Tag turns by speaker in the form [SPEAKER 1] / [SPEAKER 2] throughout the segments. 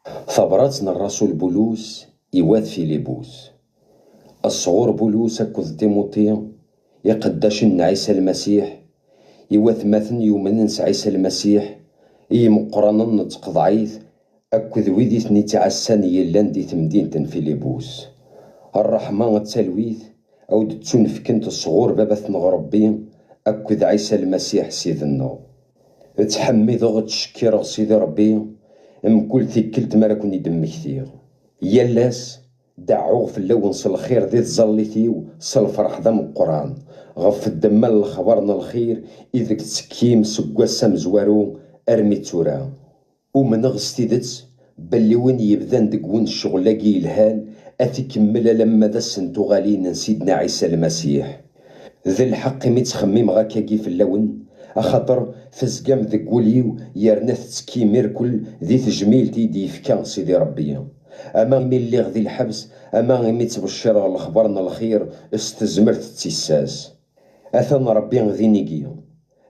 [SPEAKER 1] ثبراتنا الرسول بولوس يواذ فيليبوس. الصغور بولوس أكد تيموتي يقداش إن عيسى المسيح يواث ماثن يومننس عيسى المسيح مقرانا نتق ضعيف أكد ويدي ثني تعسان يلان دي تمدينة فيليبوس. الرحمة التلويث أو تنفكنت الصغور بابث نغربي أكد عيسى المسيح سيدنا تحمي ضغط شكير سيدي ربي مكل ثكلت مراكوني دم كثير يلاس دعوه في اللون الخير ذي تزليتيو الفرح ذا من القرآن غف الدم الخبرنا الخير إذا تسكيم سقواسا مزوارو أرمي تورا ومن غستيدت بلي وين يبدان دقون الشغل لاقي الهان أثي كمل لما ذا السنتو غالين سيدنا عيسى المسيح ذي الحق ميتخمم غاكاكي في اللون أخاطر فزقام ذك وليو يرنث تسكي ميركل ذي تجميلتي دي فكان سيدي ربي أما ملي غذي الحبس أما ميتبشر الخبرنا الخير استزمرت تيساس أثن ربي غذي نيقي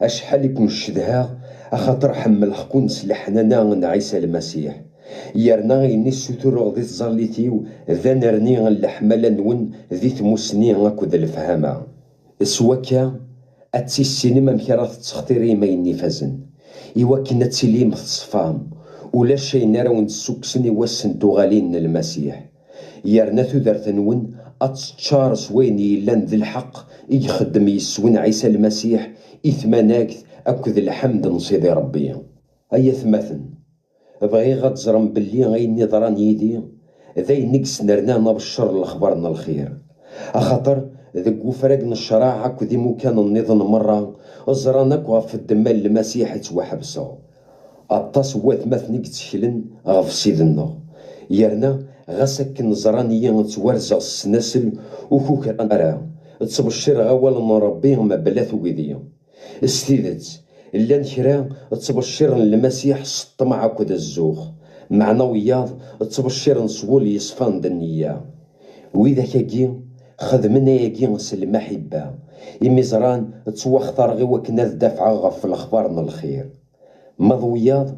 [SPEAKER 1] أشحال يكون الشدها أخاطر حمل خكون سلحنا عيسى المسيح يرنا غيني الستور غذي تزاليتيو ذا نرني اللحملة نون ذي تموسني غاكود الفهامة سواكا أتسي السينما مكرات تختيري ما ينفزن إوا كنا تسليم في الصفام ولا شي نراون السوكسني واسنتو غالين المسيح يرنا ثودرت نون أتشار سوين يلان ذي الحق يخدم يسون عيسى المسيح إثماناك أكد الحمد نصيدي ربي أي ثماثن بغي غتزرم بلي غيني ضران يدي ذي نقس نرنا بالشر الأخبارنا الخير أخاطر ذك وفراقنا الشراعة كذي مكان النظام مرة زرانك وغف الدمال المسيح يتوحبسو أطاس واثماث نقتشلن غف سيدنا يرنا غاسك نزرانيا توارزع السناسل وكوكا أرى تبشر غوال ربي ما بلاث وقذية استيدت اللان كرا تبشر المسيح سطمع كذا الزوخ معنوياض تبشر نصول يصفان دنيا وإذا كاكي خدمنا ياكي نسل المحبة إميزران تواختار غي وكنا دافعة غف الأخبارنا الخير مضوياض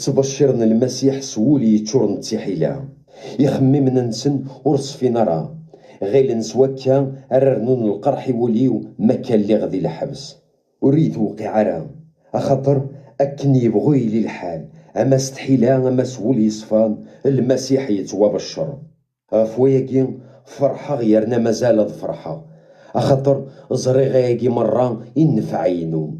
[SPEAKER 1] تبشرنا المسيح سولي يتشور نتيحيلا يخممنا نسن ورص في نرى غير نسوكا أررنون القرح وليو مكا اللي غذي الحبس وريد وقع راه أخطر أكن يبغوي لي الحال أما استحيلا أما سولي يصفان المسيح يتواب الشر غفوياكي فرحة غيرنا مازال فرحة أخطر زريغا ياكي مرة ينفع عينو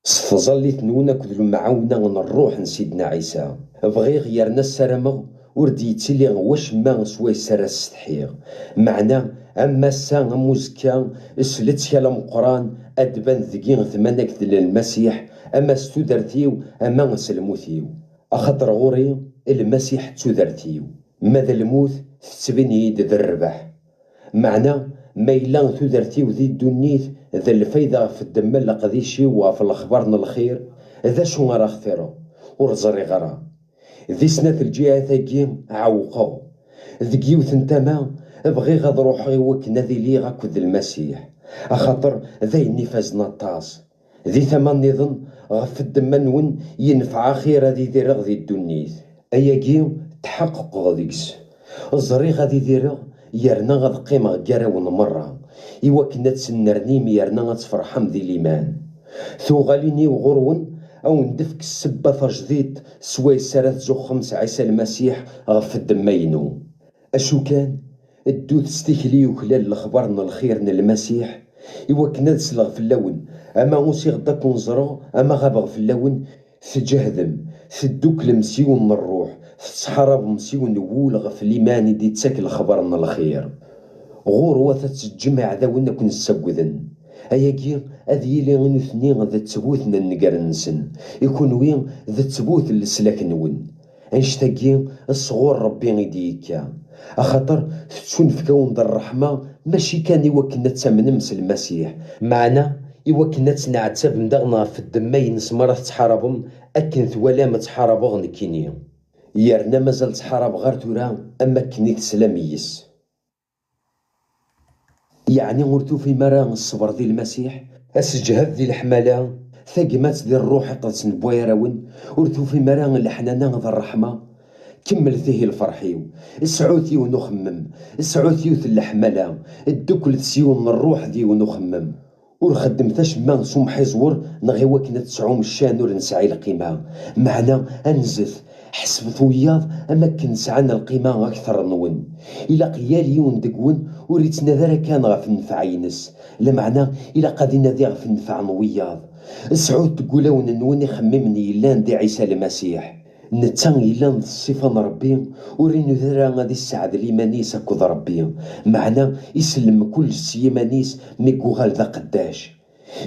[SPEAKER 1] ستظلي تنونا كذ المعاونة نروح نسيدنا عيسى بغي غيرنا السرمغ وردي يتسلي واش ما سوى سرا استحيغ معنا أما السان موزكا سلت كلام القرآن أدبان ذقين ثمانك ذل المسيح أما ستودرتيو أما سلموثيو أخطر غوري المسيح تودرتيو ماذا الموت تبني يد ذا الربح معنا ما إلا تودرتيو ذي الدنيت ذا الفايدة في الدم لقديشي وفي الأخبارنا الخير ذا شو غرا خثيرو ورزري غرا ذي سنة الجهة ثاقي عوقو ذكيو ثنتما بغي غاد روحي وكنا ذي لي غاكد المسيح أخاطر ذا النفاز نطاس ذي ثمان نظن غف الدم نون ينفع خير ذي ذي رغ ذي الدنيت أياكي تحقق غاديكس الزري غادي ديرو يرنا غاد قيمة غاراون مرة إوا كنا تسنرنيم يرنا غتفرحم ذي الإيمان ثو غاليني وغرون أو ندفك السبة تجديد سواي سارات زو خمس عيسى المسيح غف الدمينو أشو كان الدوث ستيكلي وخلال الأخبارنا الخير المسيح إوا كنا نسلغ في اللون أما غوسي غدا نزرو أما غابغ في اللون تجهدم تدوك المسيون من الروح تتحارب مسيون وولغ في الإيمان دي تساكل خبرنا الخير غور وثا تجمع ذاونا كون السبوذن أياكي أذي لي غنثني ذا تبوثنا النقر نسن يكون وين ذا تبوث السلاك نون انشتاقي الصغور ربي غيديكا أخاطر تكون في كون ذا الرحمة ماشي كان يوكنا تسمن مس المسيح معنا يوكنا تنعتب ندغنا في الدمين سمرة تحاربهم أكن ثوالا ما تحاربوغ نكيني يرنا مازال تحارب غير تورا أما كنيت سلاميس يعني غرتو في مران الصبر ذي المسيح أسجهد ذي الحمالة ثقمات ذي الروح قدس نبويراون ورثو في مران الحنانة ذا الرحمة كمل ذيه الفرحيو، سعوثيو نخمم، سعوثيو الحملة، الدكل سيون الروح ديو نخمم. ور خدمتاش ما سمحي زور نغي وكنا تسعوم الشان ور نسعي القيمة، معنا انزث حسبت وياض اما كنسعنا القيمة اكثر نون. الى قياليون دقون وريتنا ذرا كان غف نفع ينس، لمعنى الى قادينا ذي غف نفع نوياض. سعود تقولون نون يخممني لان دي عيسى المسيح، نتا إلا الصفة ربي ورينو ذرا غادي السعد ليمانيس أكود ربي، معنا يسلم كل سيمانيس ميكوغال ذا قداش.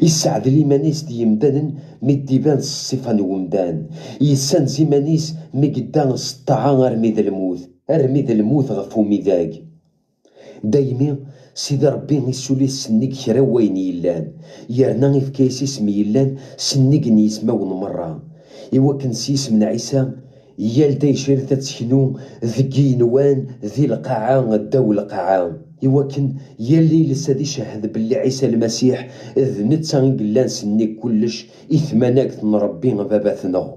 [SPEAKER 1] يسعد ليمانيس دي يمدان ميديبان الصفة نومدان، يسان زيمانيس ميقدان السطاعة أرمي ذا الموت غفو ميداك. دايمي سيدي ربي يسولي سنيك كرا وين يلان، يرنا يفكايسي اسمي يلان سنيك نيسماون مرة. إوا كنسيس من عيسى يال تيشير تتسكنو ذكي نوان ذي القاعة داو القاعة. إوا كن ياللي لسادي شهد باللي عيسى المسيح إذ نتا قلان سنيك كلش إثماناك نربي باباتنا.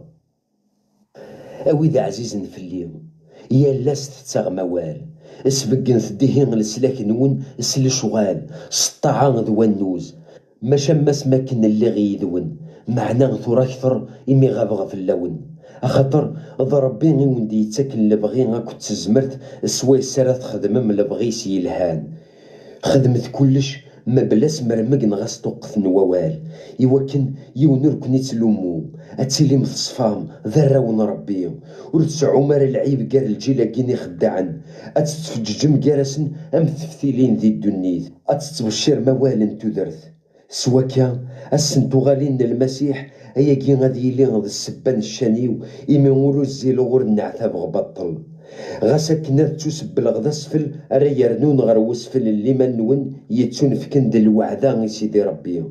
[SPEAKER 1] أويذا عزيز نفلي يالاس تتاغ موال، اسبقن ثديهين لسلاك نون سل شغال سطاعة ذوانوز، ما شماس ما كنا اللي غيدون، معنا ثورا كثر إمي غابغ في اللون. أخاطر ضربي غي وندي يتاكن لبغي غاكو تزمرت سواي سارة تخدم من لبغيس يلهان، خدمت كلش ما بلاس مرمق نغاس توقف نووال. يوكن يونر كني تلومو اتسيلي متصفام ذراون ربي، ورتسعو مار العيب قال الجيلا كيني خداعن، اتتفججم كارسن ام تفتيلين ذي الدنيث، اتتبشر موال تدرث. سواكا السنتو غالين المسيح هيا كي غادي يلي غد السبان الشانيو إمي ولو الزيلو غور النعتاب غبطل. غاسا كنا تسب الغدا سفل راه يرنون غير وسفل اللي ما نون يتسون في كند الوعدة سيدي ربي.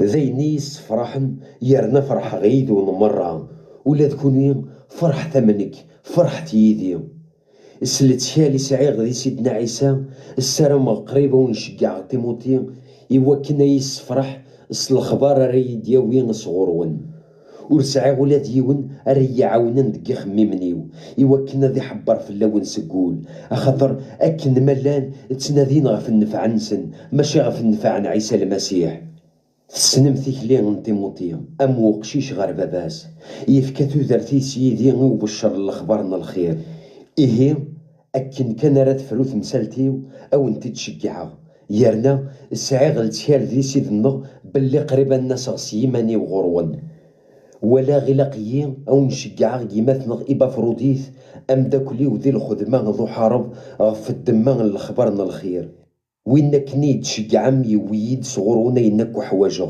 [SPEAKER 1] ذينيس فرحن يرنا فرح غيد ونمرة، ولا تكوني فرح ثمنك فرح تيدي. سلت شالي سعي غدي سيدنا عيسى السلام قريبة ونشجع تيموتي. إوا كنا يسفرح الخبار راه يدياوي صغورون، ورسعي ولاد يون راه يعاونن دكي خميمنيو. إوا كنا ذي حبر في اللون سقول، أخاطر أكن ملان تنادين غف النفع نسن ماشي غف النفع عن عيسى المسيح. تسنمتيك لي نتيموتي أم وقشيش غير باباس يفكاتو درتي سيدي وبشر الأخبارنا الخير. إيه أكن كان راه تفروث مسالتيو أو انت تشجعها، يرنا السعي غلتشال ذي سيدنا باللي قريبا الناس غسيماني وغرون، ولا غلاقيين أو نشجع كيماتنا إبا فروديث أم داكلي وذي الخدمة ذو حارب غف الدمان الخبرنا الخير. وين كني تشجع عمي ويد صغرونا ينكو حواجه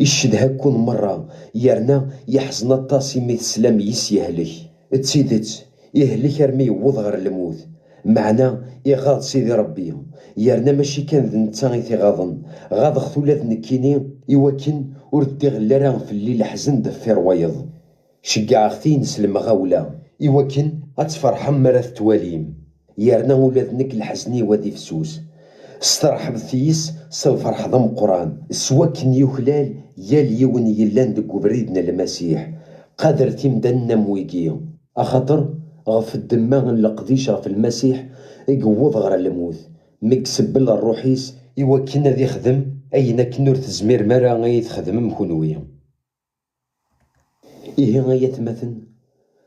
[SPEAKER 1] يشد هكون مرة، يرنا يحزن الطاسي ميت سلام يسيهلك تسيدت يهلك رمي وضغر الموت، معنا يغاض سيدي ربي. يرنا ماشي كان ذنتا غيثي غاضن غاض خثولات نكيني يوكن وردي غلارا في الليل حزن دفير ويض. شقع اختي نسلم غاولا يوكن اتفرح مرات تواليم، يرنا ولادنك الحزني وذي فسوس استرحب ثيس سالفرح ضم قران. سواكن يخلال يال يون يلان دقو بريدنا المسيح قادر تيمدنا مويقي، أخاطر غف الدمان لقديش غف المسيح يقوض غير الموت مكسب بلا الروحيس. إوا كنا ذي خدم أين كنور تزمير مرا غاية تخدم مكونوية. إيه غاية مثل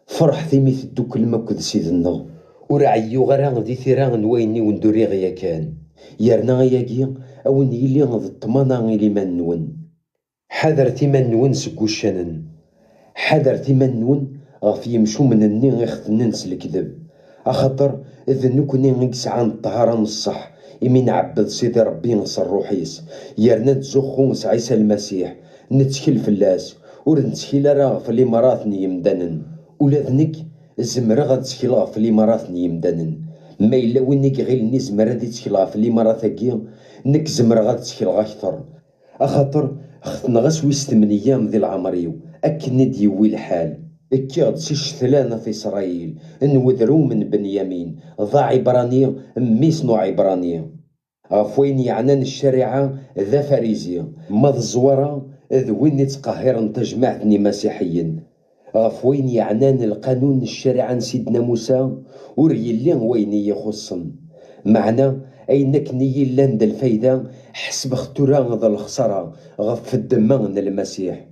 [SPEAKER 1] فرح ثيمي تدو كل ما كد سيدنا ورعيو غرا ذي ثيران ويني وندوري غيا كان، يرنا غياكي أو يلي غض الطمانا غيلي ما نون. حذر تيما نون سكو الشنن، حذر تيما نون غف يمشو من الني غيختننس الكذب، أخاطر إذا نكوني غيسعان الطهارة الصح إمي نعبد سيدي ربي نصر روحيس. يرنا نتزخو نس عيسى المسيح نتشكل فلاس ورنتشكل راه في الإمارات يمدنن، ولادنك زمرا غتشكل في الإمارات يمدنن. ما إلا وينك غير ني زمرا دي تشكل في الإمارات هكيا نك زمرا غتشكل غاكثر، أخاطر خطنا غاس ويس 8 أيام ذي العمريو أكني ديوي الحال. إكي غتسيش ثلاثة في إسرائيل نوذرو من بنيامين ضاع عبرانية ميس نوع عبرانية. غفوين يعنان الشريعة ذا فريزية ما الزوارة ذ وين يتقهر انت جماعتني مسيحيين. غف وين يعنان القانون الشريعة سيدنا موسى وريلي وين يخصن معنا أينك نيي لاند الفايدة حسب اختورا ذا الخسارة غف الدمان المسيح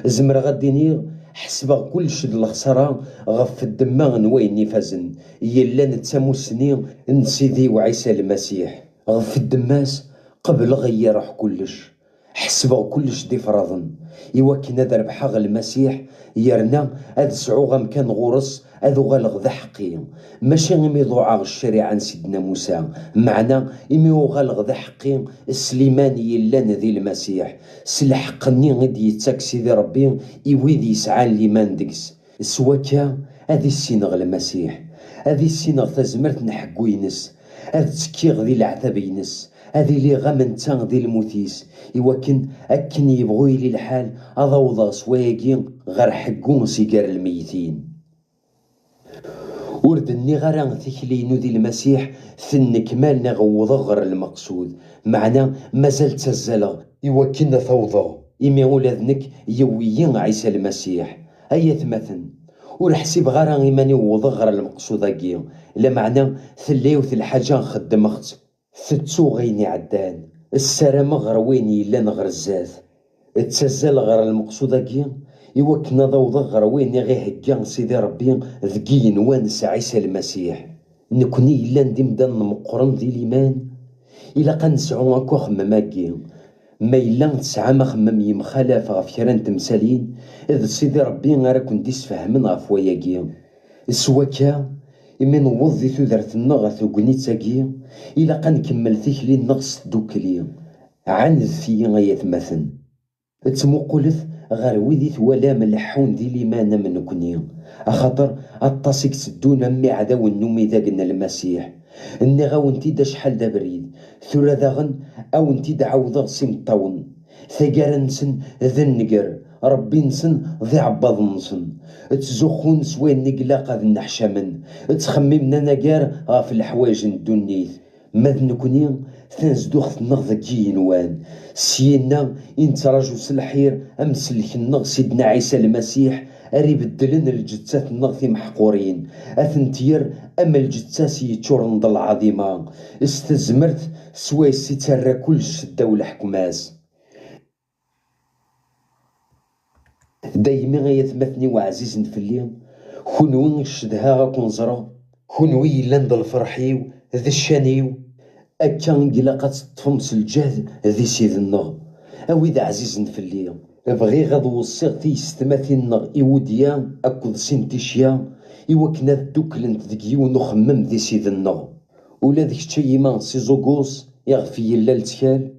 [SPEAKER 1] زمر غديني حسب كلش الخسارة غف الدمان وين يفازن يلا نتسامو السنين نسيدي وعيسى المسيح غف الدماس قبل غير كلش حسب كلش دي فرضن يوكنا درب حق المسيح يرنا هاد سعوغا مكان غورس هادو غالغ ذا حقي ماشي غيمي ضوعا الشريعة سيدنا موسى معنا إمي غالغ ذا حقي السليمان يلان ذي المسيح سلحقني غدي يتاك سيدي ربي إويد يسعى ليمان ديكس سواكا هادي السينغ المسيح هادي السينغ تزمرت نحكو ينس هاد تكيغ ذي العذاب ينس هذي لي غامنتا ذي الموتيس إواكن أكن يبغوي لي الحال أضوضا سواياكي غير حقون سيجار الميتين وردني غير ثكلينو ذي المسيح ثنك مالنا غوضا غير المقصود معنا مازال تزالغ إواكن ثوضا إمي ولادنك يويين عيسى المسيح أي ثمثن ورحسيب غير إيماني ووضا غير المقصود أكي لا معنى ثليوث الحاجة نخدم أخت ثتسو غيني عدان السلام غير وين يلان غير الزاث تسزل غير المقصودة كي يوكنا ضوضا غير وين غيه هكا سيدي ربي ذكي نوانس عيسى المسيح نكوني يلان ديمدان مقرن ذي الإيمان إلا قنسعو أكو خمماكي ما يلان تسعى ما خمم يمخالف غف كران تمثالين إذ سيدي ربي غير كنت يسفهمن غف وياكي سواكا إما نوضي ثودرت النغث وقنيتاكي إلا قنكمل ثيكلي النغص دوكلي عن ذي غاية مثن تموقلث غير ويدي ثوالا ملحون ذي ليمان من كني أخاطر الطاسيك تدون أمي عداو النومي ذاقنا المسيح إني غاونتي دا شحال دا بريد ثورا ذاغن أو انتي دا عوضا سيمطاون ثقار نسن ذا النقر ربي نسن ذي عباض نسن تزخون سوين نقلاق ذا النحشامن تخممنا نقار غاف الحوايج ندونيث ماذ نكوني ثنزدوخ نغض كينوان سينا ينتراجو سلحير أمسلك النغ سيدنا عيسى المسيح أري بدلن الجتات النغثي محقورين أثنتير أما الجتاس يتشورن ضل عظيمة استزمرت سواي سيترى كل شدة والحكماس دايما غيثمثني وعزيز في الليل خنوين الشدها غاكون زرا خنوي لاند الفرحيو ذي الشانيو أكان قلاقات تفمس الجهد ذي سيد النغ أويد عزيز في الليل بغي غضو الصيغتي يستماثي النغ إوديا أكد سنتيشيا إوكنا دوكلنت ذكيو نخمم ذي سيد النغ ولا ذيك تشيما سيزوغوس يغفي يلا التكال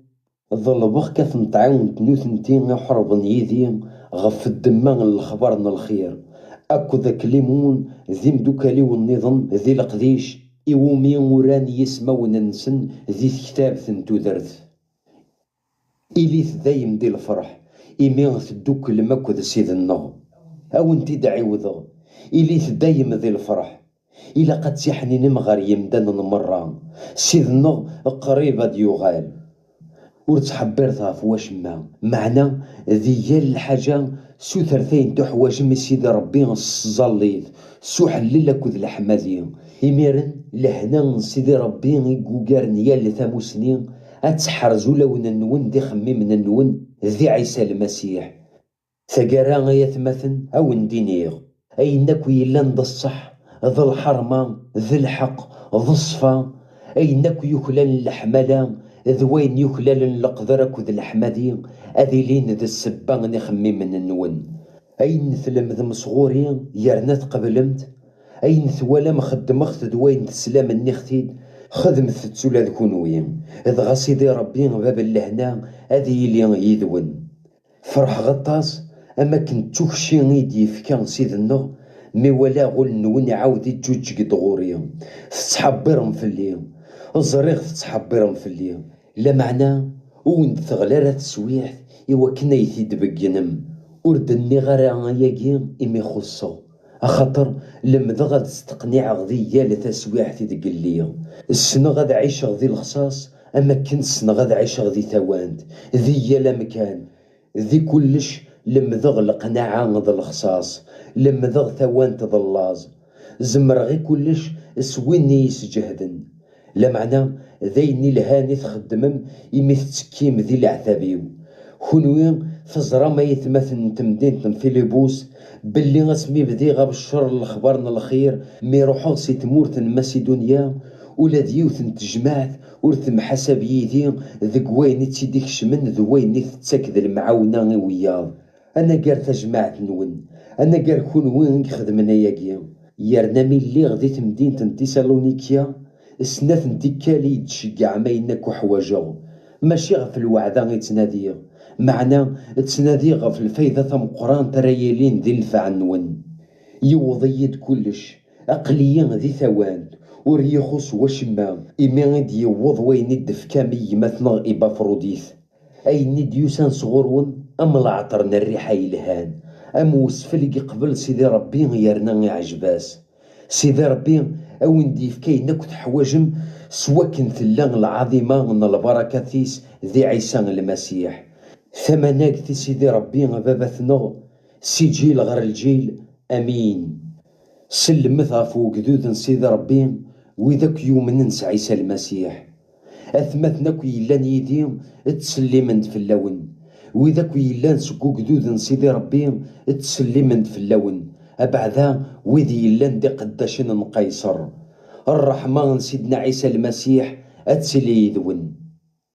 [SPEAKER 1] ظل بغكا ثنطعون تنوثنتين حرب يدي غف الدمان الخبر الخير أكو ذاك ليمون ذي مدوكالي والنظام ذي القديش إيومي وراني يسمون نسن ذي كتاب ثنتو درث إليث دايم دي الفرح إيمي ثدوك الماكو ذا سيد النغ أو انتي داعي وذغ إليث دايم ذي الفرح إلا قد سيحني نمغر يمدان مرة سيد النغ قريبة ديوغال ورتحبرتها في واش ما معنى ذي الحاجة سو ثرثين تحواج من سيدي ربي الصليت سو حلل كذ الحمادية إميرن لهنا سيدي ربي يقوقارن يال ثامو سنين أتحرزو لون النون دي خميم النون ذي عيسى المسيح ثقارا غيثمثن أو ندينيغ أينك يلان ذا الصح ذا الحرمة ذا الحق ذا الصفا أينك يكلان الحملة ذوين يكلال القدر كذ الحمادي أذيلين ذا السبان نخمي من النون أين ثلمذ مصغوري يرنات قبلمت أين ثوالا مخدمخت ذوين تسلام النختيد خدمت تسولا ذكونوين إذ غصيدي ربي باب اللهنا أذيلي يذون فرح غطاس أما كنت تخشي غيدي فكان سيد النغ مي ولا غول نون عاودي تجوج قدغوري تتحبرهم في الليل الزريغ تتحبرهم في الليل لا معنى وين تغلارة تسويح إوا كنا يثيد بقينم وردني غير ياكي إمي خصو أخاطر لمذا غاد تستقنع غذية لتسويح تيدق الليل السنة غاد عيش غذي الخصاص أما كنت السنة غاد عيش غذي ثواند ذي لا مكان ذي كلش لمذا القناعة غذي الخصاص لمذغ ثوان تضلاز زمر غي كلش سويني يسجهدن لا معنى ذيني الهاني تخدمم يمي تسكيم ذي العتابيو كونوين فزرا ما يتمثل تمدينة فيليبوس باللي اسمي بدي غاب الشر الخبرنا الخير مي روحو سي تمورت ماسيدونيا ولا ديوث تجمعت ورثم حسب يدي ذك وين تيديك شمن ذوين تتسكد المعاونة وياه انا قار تجمعت نون انا قار كون وين خدمنا ياكيا يرنا ملي غديت مدينة تيسالونيكيا سنات نتيكالي تشجع ما ينك وحواجه ماشي غف الوعدة يتنادي معنا تنادي غف الفايدة ثم قران تريالين ذي الفع نون يوضيد كلش أقليا ذي ثوان وريخوس وشما إما غد يوض وين يدف كامي مثنى إبا فروديث أي نديوسان صغرون أم العطرنا الريحة يلهان أم وسفلق قبل سيدي ربي يرنا عجباس سيدي ربي أو نديف كاينك تحواجم سوا كنت اللان العظيمة من البركة ثيس ذي عيسى المسيح ثمناك ثي سيدي ربي بابثنا سجيل غير الجيل أمين سلمت غفو قدود سيدي ربي وذاك يوم ننسى عيسى المسيح أثمثنا كي يلان يديم تسلمند في اللون وذاك يلان سكو قدود سيدي ربي تسلمند في اللون أبعدا وذي يلان دي قداشن قيصر الرحمن سيدنا عيسى المسيح أتسلي يذون